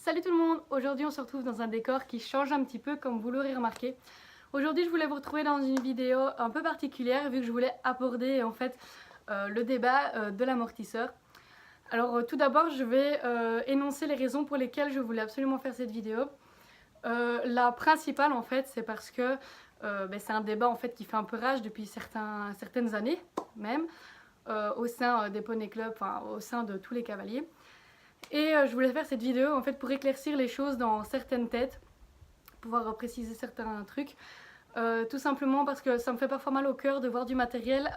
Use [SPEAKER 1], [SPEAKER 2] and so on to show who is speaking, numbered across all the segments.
[SPEAKER 1] Salut tout le monde! Aujourd'hui on se retrouve dans un décor qui change un petit peu comme vous l'aurez remarqué. Aujourd'hui je voulais vous retrouver dans une vidéo un peu particulière vu que je voulais aborder en fait le débat de l'amortisseur. Alors tout d'abord je vais énoncer les raisons pour lesquelles je voulais absolument faire cette vidéo. La principale en fait c'est parce que c'est un débat en fait qui fait un peu rage depuis certaines années même au sein des Poney Club, enfin au sein de tous les cavaliers. Et je voulais faire cette vidéo en fait pour éclaircir les choses dans certaines têtes, pouvoir préciser certains trucs, tout simplement parce que ça me fait parfois mal au cœur de voir du matériel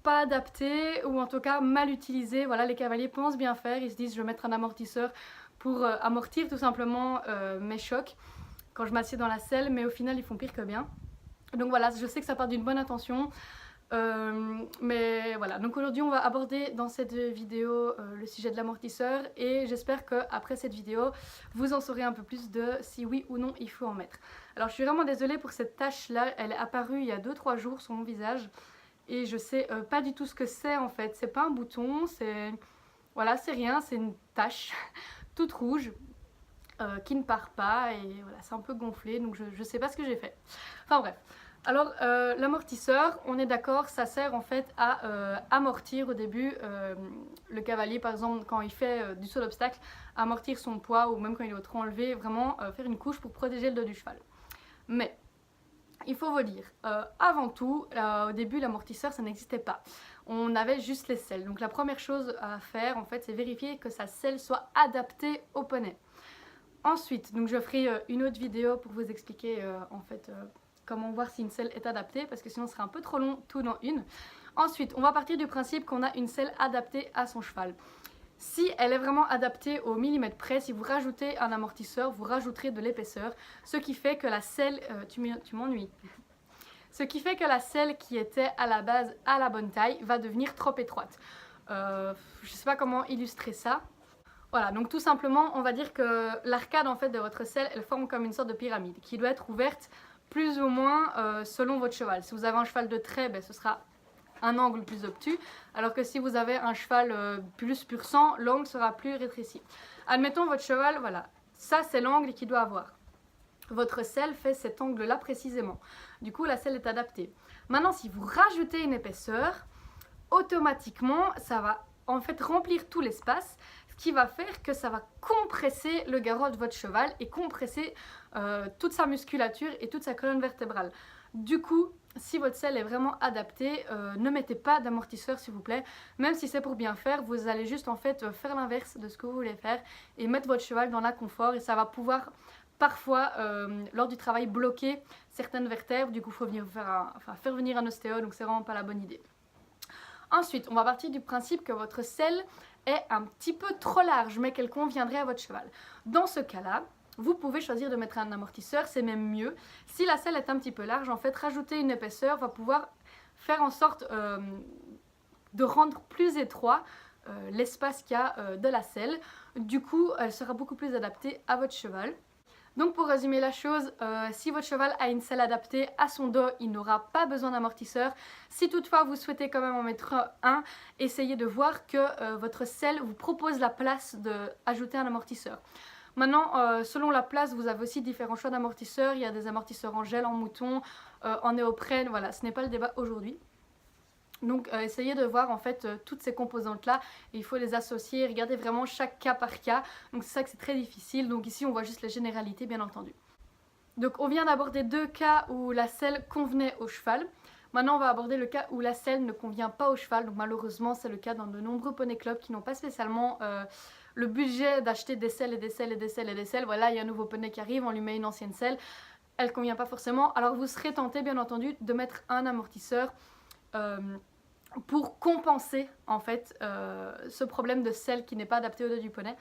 [SPEAKER 1] pas adapté ou en tout cas mal utilisé. Voilà, les cavaliers pensent bien faire, ils se disent je vais mettre un amortisseur pour amortir tout simplement mes chocs quand je m'assieds dans la selle, mais au final ils font pire que bien. Donc voilà, je sais que ça part d'une bonne intention. Mais voilà, donc aujourd'hui on va aborder dans cette vidéo le sujet de l'amortisseur et j'espère qu'après cette vidéo vous en saurez un peu plus de si oui ou non il faut en mettre. Alors je suis vraiment désolée pour cette tache là, elle est apparue il y a 2-3 jours sur mon visage et je sais pas du tout ce que c'est en fait, c'est pas un bouton, c'est voilà, c'est rien, c'est une tache toute rouge qui ne part pas et voilà, c'est un peu gonflé donc je sais pas ce que j'ai fait. Enfin bref. Alors l'amortisseur, on est d'accord, ça sert en fait à amortir au début le cavalier par exemple quand il fait du saut d'obstacle, amortir son poids ou même quand il est trop enlevé, vraiment faire une couche pour protéger le dos du cheval. Mais il faut vous dire, avant tout, au début l'amortisseur ça n'existait pas. On avait juste les selles. Donc la première chose à faire en fait c'est vérifier que sa selle soit adaptée au poney. Ensuite, donc je ferai une autre vidéo pour vous expliquer en fait comment voir si une selle est adaptée parce que sinon ce serait un peu trop long tout dans une. Ensuite, on va partir du principe qu'on a une selle adaptée à son cheval. Si elle est vraiment adaptée au millimètre près, si vous rajoutez un amortisseur, vous rajouterez de l'épaisseur, ce qui fait que la selle, tu m'ennuies. Ce qui fait que la selle qui était à la base à la bonne taille va devenir trop étroite. Je ne sais pas comment illustrer ça. Voilà, donc tout simplement, on va dire que l'arcade en fait de votre selle, elle forme comme une sorte de pyramide qui doit être ouverte plus ou moins selon votre cheval. Si vous avez un cheval de trait, ce sera un angle plus obtus, alors que si vous avez un cheval plus pur sang, l'angle sera plus rétréci. Admettons votre cheval, voilà, ça c'est l'angle qu'il doit avoir. Votre selle fait cet angle-là précisément. Du coup, la selle est adaptée. Maintenant, si vous rajoutez une épaisseur, automatiquement, ça va en fait remplir tout l'espace, ce qui va faire que ça va compresser le garrot de votre cheval et compresser toute sa musculature et toute sa colonne vertébrale. Du coup, si votre selle est vraiment adaptée, ne mettez pas d'amortisseur s'il vous plaît. Même si c'est pour bien faire, vous allez juste en fait faire l'inverse de ce que vous voulez faire et mettre votre cheval dans l'inconfort et ça va pouvoir parfois lors du travail bloquer certaines vertèbres. Du coup, il faut faire venir un ostéo, donc c'est vraiment pas la bonne idée. Ensuite, on va partir du principe que votre selle est un petit peu trop large, mais qu'elle conviendrait à votre cheval. Dans ce cas-là, vous pouvez choisir de mettre un amortisseur, c'est même mieux. Si la selle est un petit peu large, en fait, rajouter une épaisseur va pouvoir faire en sorte de rendre plus étroit l'espace qu'il y a de la selle. Du coup, elle sera beaucoup plus adaptée à votre cheval. Donc pour résumer la chose, si votre cheval a une selle adaptée à son dos, il n'aura pas besoin d'amortisseur. Si toutefois vous souhaitez quand même en mettre un, essayez de voir que votre selle vous propose la place d'ajouter un amortisseur. Maintenant, selon la place, vous avez aussi différents choix d'amortisseurs. Il y a des amortisseurs en gel, en mouton, en néoprène, voilà, ce n'est pas le débat aujourd'hui. Donc essayez de voir en fait toutes ces composantes là et il faut les associer, regardez vraiment chaque cas par cas, donc c'est ça que c'est très difficile, donc ici on voit juste les généralités bien entendu. Donc on vient d'aborder deux cas où la selle convenait au cheval, maintenant on va aborder le cas où la selle ne convient pas au cheval, donc malheureusement c'est le cas dans de nombreux poney clubs qui n'ont pas spécialement le budget d'acheter des selles et des selles et des selles et des selles. Voilà, il y a un nouveau poney qui arrive, on lui met une ancienne selle, elle ne convient pas forcément, alors vous serez tenté bien entendu de mettre un amortisseur pour compenser en fait ce problème de selle qui n'est pas adapté au dos du poney.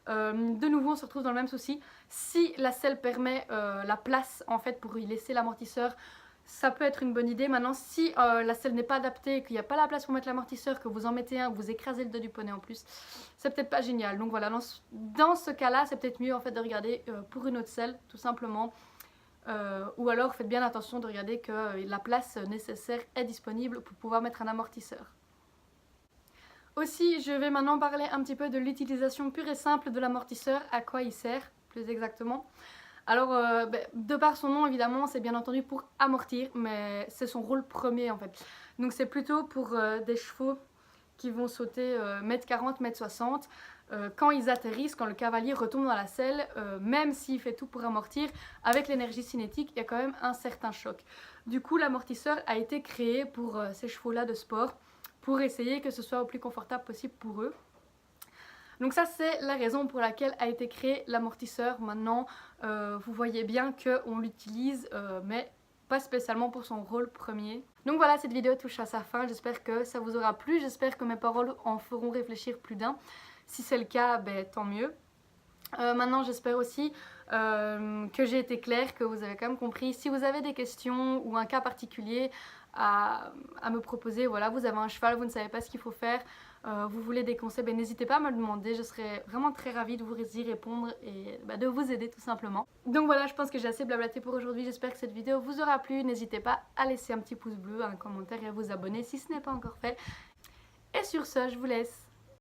[SPEAKER 1] De nouveau on se retrouve dans le même souci, si la selle permet la place en fait pour y laisser l'amortisseur, ça peut être une bonne idée. Maintenant si la selle n'est pas adaptée, qu'il n'y a pas la place pour mettre l'amortisseur, que vous en mettez un, que vous écrasez le dos du poney en plus, c'est peut-être pas génial. Donc voilà, dans ce cas là c'est peut-être mieux en fait de regarder pour une autre selle tout simplement. Ou alors faites bien attention de regarder que la place nécessaire est disponible pour pouvoir mettre un amortisseur. Aussi, je vais maintenant parler un petit peu de l'utilisation pure et simple de l'amortisseur, à quoi il sert plus exactement. Alors, de par son nom, évidemment, c'est bien entendu pour amortir, mais c'est son rôle premier en fait. Donc c'est plutôt pour des chevaux qui vont sauter 1m40, 1m60. Quand ils atterrissent, quand le cavalier retombe dans la selle, même s'il fait tout pour amortir, avec l'énergie cinétique, il y a quand même un certain choc. Du coup, l'amortisseur a été créé pour ces chevaux-là de sport, pour essayer que ce soit au plus confortable possible pour eux. Donc ça c'est la raison pour laquelle a été créé l'amortisseur. Maintenant vous voyez bien qu'on l'utilise mais pas spécialement pour son rôle premier. Donc voilà, cette vidéo touche à sa fin, j'espère que ça vous aura plu, j'espère que mes paroles en feront réfléchir plus d'un. Si c'est le cas, ben, tant mieux. Maintenant j'espère aussi que j'ai été claire, que vous avez quand même compris. Si vous avez des questions ou un cas particulier à me proposer, voilà, vous avez un cheval, vous ne savez pas ce qu'il faut faire, vous voulez des conseils, ben, n'hésitez pas à me le demander, je serai vraiment très ravie de vous y répondre et de vous aider tout simplement. Donc voilà, je pense que j'ai assez blablaté pour aujourd'hui, j'espère que cette vidéo vous aura plu, n'hésitez pas à laisser un petit pouce bleu, un commentaire et à vous abonner si ce n'est pas encore fait. Et sur ce, je vous laisse.